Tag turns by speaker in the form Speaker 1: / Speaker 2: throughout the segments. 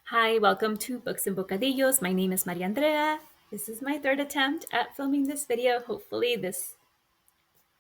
Speaker 1: Hi, welcome to Books and Bocadillos. My name is Mariandrea. This is my third attempt at filming this video. Hopefully this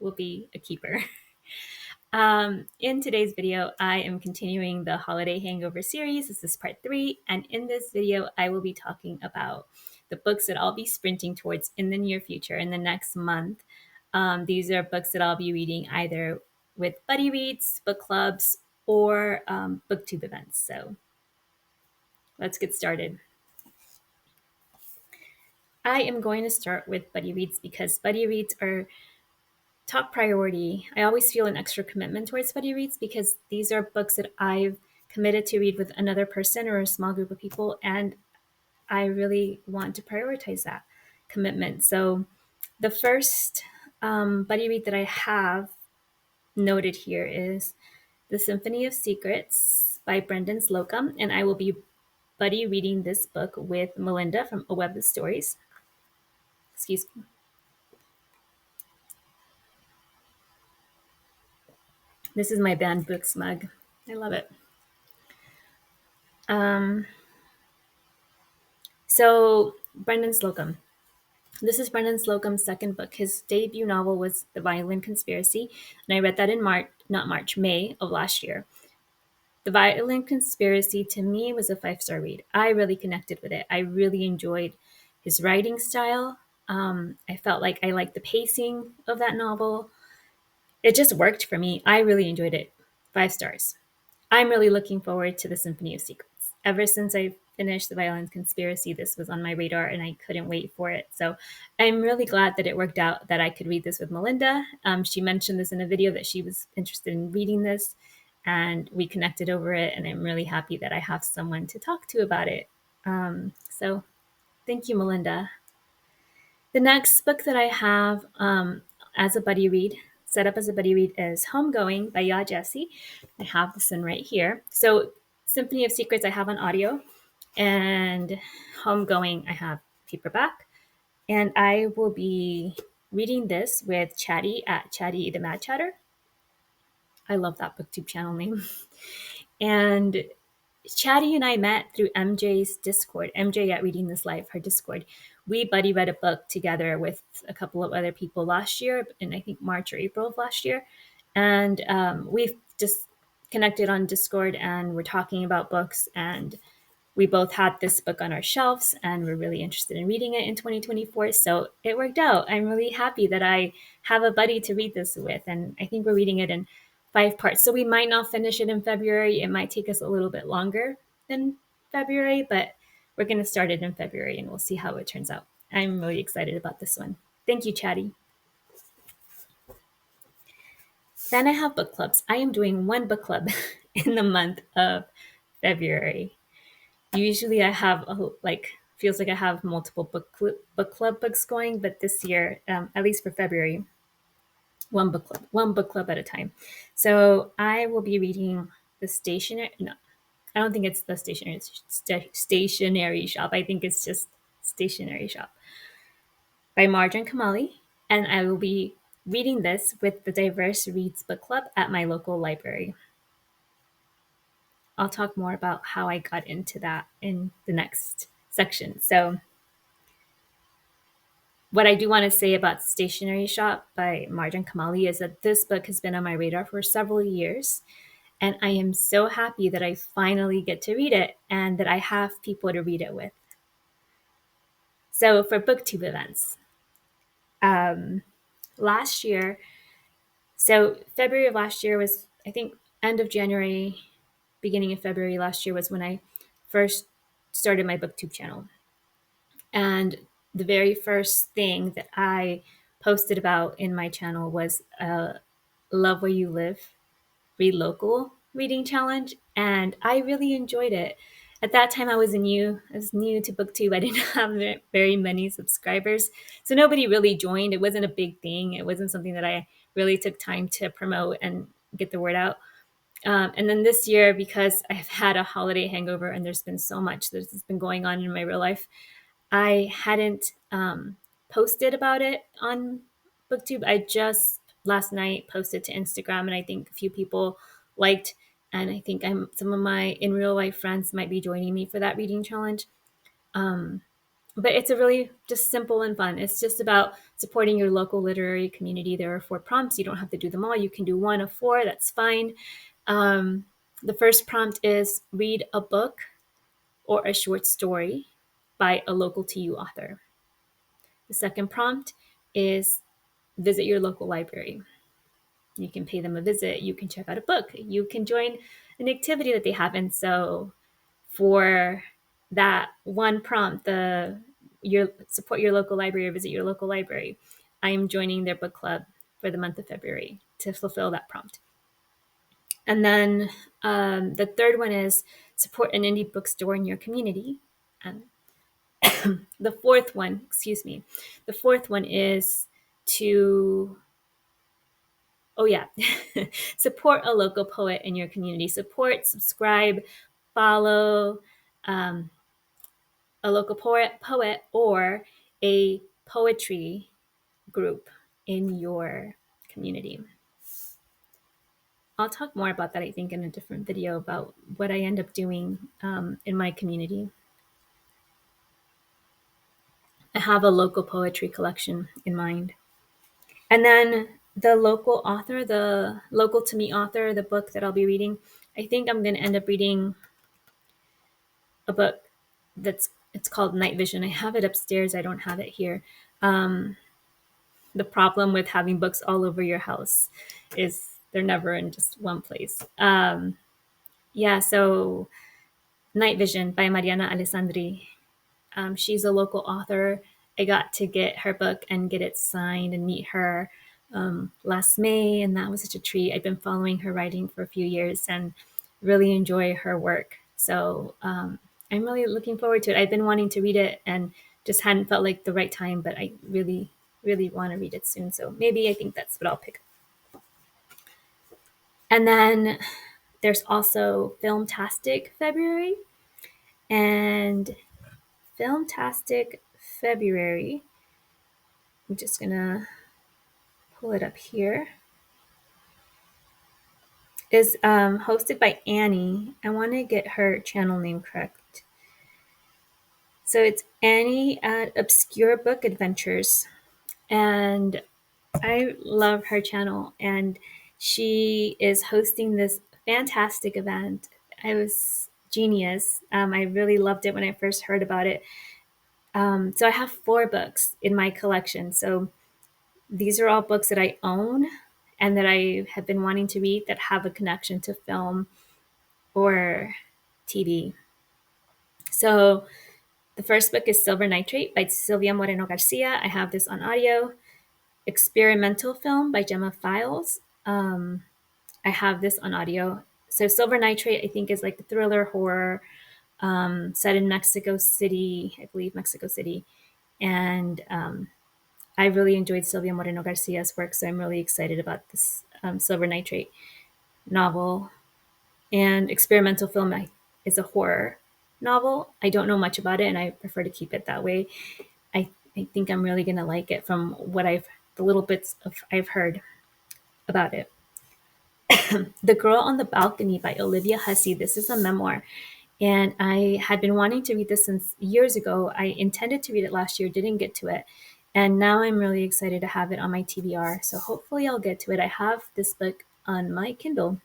Speaker 1: will be a keeper. In today's video, I am continuing the Holiday Hangover series. This is part 3, and in this video, I will be talking about the books that I'll be sprinting towards in the near future, in the next month. These are books that I'll be reading either with buddy reads, book clubs, or booktube events. So let's get started. I am going to start with buddy reads because buddy reads are top priority. I always feel an extra commitment towards buddy reads because these are books that I've committed to read with another person or a small group of people, and I really want to prioritize that commitment. So the first buddy read that I have noted here is The Symphony of Secrets by Brendan Slocumb, and I will be buddy reading this book with Melinda from A Web of Stories. Excuse me. This is my banned books mug. I love it. So Brendan Slocumb. This is Brendan Slocumb's second book. His debut novel was The Violin Conspiracy, and I read that in May of last year. The Violin Conspiracy to me was a 5-star read. I really connected with it. I really enjoyed his writing style. I felt like I liked the pacing of that novel. It just worked for me. I really enjoyed it. 5 stars. I'm really looking forward to the Symphony of Secrets. Ever since I finished The Violin Conspiracy, this was on my radar and I couldn't wait for it. So I'm really glad that it worked out that I could read this with Melinda. She mentioned this in a video that she was interested in reading this, and we connected over it, and I'm really happy that I have someone to talk to about it. So thank you, Melinda. The next book that I have as a buddy read, set up as a buddy read, is Homegoing by Yaa Gyasi. I have this one right here. So Symphony of Secrets I have on audio, and Homegoing I have paperback. And I will be reading this with Chatty at Chatty the Mad Chatter. I love that booktube channel name. And Chatty and I met through MJ's Discord. MJ at Reading This Live, her Discord. We buddy read a book together with a couple of other people last year, in I think March or April of last year. And we've just connected on Discord and we're talking about books. And we both had this book on our shelves and we're really interested in reading it in 2024. So it worked out. I'm really happy that I have a buddy to read this with. And I think we're reading it in 5 parts. So we might not finish it in February. It might take us a little bit longer than February, but we're going to start it in February and we'll see how it turns out. I'm really excited about this one. Thank you, Chatty. Then I have book clubs. I am doing one book club in the month of February. Usually I have feels like I have multiple book club books going, but this year, at least for February, one book club at a time. So I will be reading the stationery. No, I don't think it's the stationery shop. I think it's just Stationery Shop by Marjan Kamali, and I will be reading this with the Diverse Reads Book Club at my local library. I'll talk more about how I got into that in the next section. So what I do want to say about Stationery Shop by Marjan Kamali is that this book has been on my radar for several years. And I am so happy that I finally get to read it and that I have people to read it with. So for booktube events, last year, so February of last year was, I think, end of January, beginning of February last year was when I first started my booktube channel. And the very first thing that I posted about in my channel was Love Where You Live, Read Local reading challenge, and I really enjoyed it. At that time, I was new to booktube. I didn't have very many subscribers, so nobody really joined. It wasn't a big thing. It wasn't something that I really took time to promote and get the word out. And then this year, because I've had a holiday hangover and there's been so much that's been going on in my real life, I hadn't posted about it on booktube. I just last night posted to Instagram, and I think a few people liked And I think some of my in real life friends might be joining me for that reading challenge. But it's a really just simple and fun. It's just about supporting your local literary community. There are 4 prompts. You don't have to do them all. You can do 1 of 4. That's fine. The first prompt is read a book or a short story by a local to you author. The second prompt is visit your local library. You can pay them a visit. You can check out a book. You can join an activity that they have. And so for that one prompt, your support your local library or visit your local library, I am joining their book club for the month of February to fulfill that prompt. And then the third one is support an indie bookstore in your community. And the fourth one is to support a local poet in your community. Support, subscribe, follow a local poet or a poetry group in your community. I'll talk more about that, I think, in a different video about what I end up doing in my community. I have a local poetry collection in mind. And then the local author, the local to me author, the book that I'll be reading, I think I'm going to end up reading a book it's called Night Vision. I have it upstairs. I don't have it here. The problem with having books all over your house is they're never in just one place. So Night Vision by Mariana Alessandri. She's a local author. I got to get her book and get it signed and meet her last May, and that was such a treat. I've been following her writing for a few years and really enjoy her work. So I'm really looking forward to it. I've been wanting to read it and just hadn't felt like the right time, but I really, really want to read it soon. So maybe I think that's what I'll pick. And then there's also Filmtastic February. And Filmtastic February, I'm just going to pull it up here, is hosted by Annie. I want to get her channel name correct. So it's Annie at Obscure Book Adventures. And I love her channel. And she is hosting this fantastic event. It was genius. I really loved it when I first heard about it. So I have 4 books in my collection. So these are all books that I own and that I have been wanting to read that have a connection to film or TV. So the first book is Silver Nitrate by Silvia Moreno Garcia. I have this on audio. Experimental Film by Gemma Files. I have this on audio. So Silver Nitrate, I think, is like a thriller horror set in Mexico City, I believe Mexico City. And I really enjoyed Silvia Moreno Garcia's work, so I'm really excited about this Silver Nitrate novel. And Experimental Film is a horror novel. I don't know much about it, and I prefer to keep it that way. I think I'm really going to like it from what the little bits I've heard about it. The Girl on the Balcony by Olivia Hussey. This is a memoir. And I had been wanting to read this since years ago. I intended to read it last year, didn't get to it. And now I'm really excited to have it on my TBR. So hopefully I'll get to it. I have this book on my Kindle.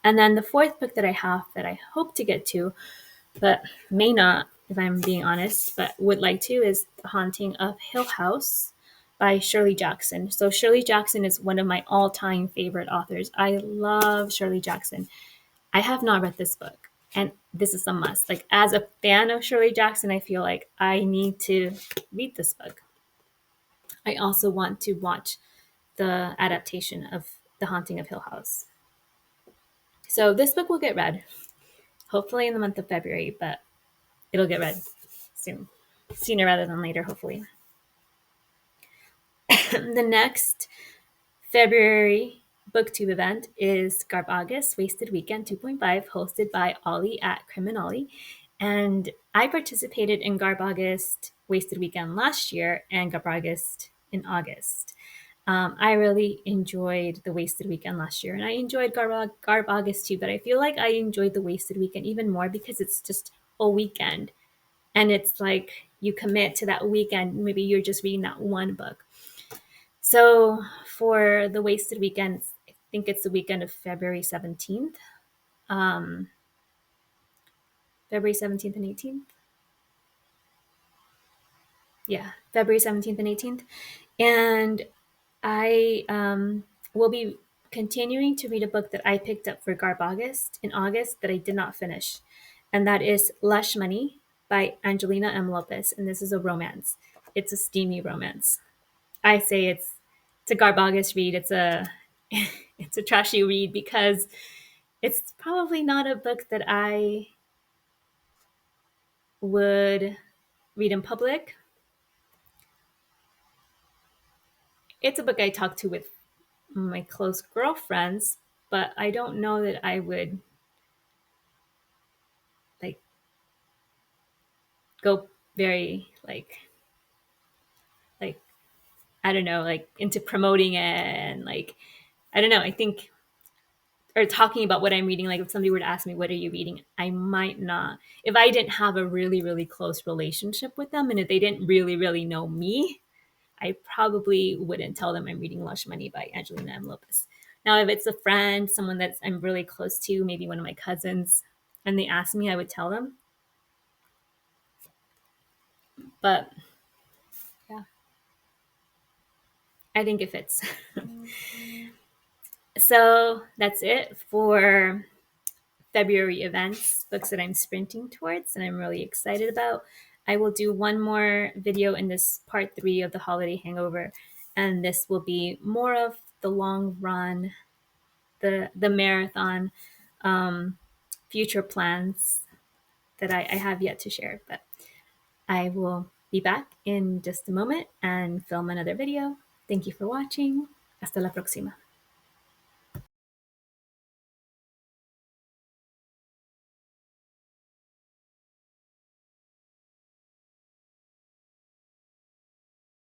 Speaker 1: And then the fourth book that I have that I hope to get to, but may not, if I'm being honest, but would like to, is The Haunting of Hill House by Shirley Jackson. So Shirley Jackson is one of my all-time favorite authors. I love Shirley Jackson. I have not read this book, and this is a must. Like, as a fan of Shirley Jackson, I feel like I need to read this book. I also want to watch the adaptation of The Haunting of Hill House. So this book will get read, hopefully in the month of February, but it'll get read soon. Sooner rather than later, hopefully. The next February booktube event is Garbaugust Wasted Weekend 2.5, hosted by Olly at CriminOlly. And I participated in Garbaugust Wasted Weekend last year and Garbaugust in August. I really enjoyed the Wasted Weekend last year, and I enjoyed Garbaugust too. But I feel like I enjoyed the Wasted Weekend even more because it's just a weekend, and it's like you commit to that weekend. Maybe you're just reading that one book. So for the Wasted Weekend, I think it's the weekend of February 17th, um, February 17th and 18th. Yeah, February 17th and 18th. And I will be continuing to read a book that I picked up for Garbaugust in August that I did not finish. And that is Lush Money by Angelina M. Lopez. And this is a romance. It's a steamy romance. I say it's a Garbaugust read. It's a it's a trashy read because it's probably not a book that I would read in public. It's a book I talk to with my close girlfriends, but I don't know that I would like go very like I don't know, like into promoting it and like I don't know, I think or talking about what I'm reading. Like if somebody were to ask me, what are you reading? I might not, if I didn't have a really, really close relationship with them and if they didn't really, really know me, I probably wouldn't tell them I'm reading Lush Money by Angelina M. Lopez. Now, if it's a friend, someone that I'm really close to, maybe one of my cousins, and they ask me, I would tell them. But yeah, I think it fits. So that's it for February events, books that I'm sprinting towards and I'm really excited about. I will do one more video in this part 3 of the Holiday Hangover, and this will be more of the long run, the marathon, future plans that I have yet to share. But I will be back in just a moment and film another video. Thank you for watching. Hasta la próxima.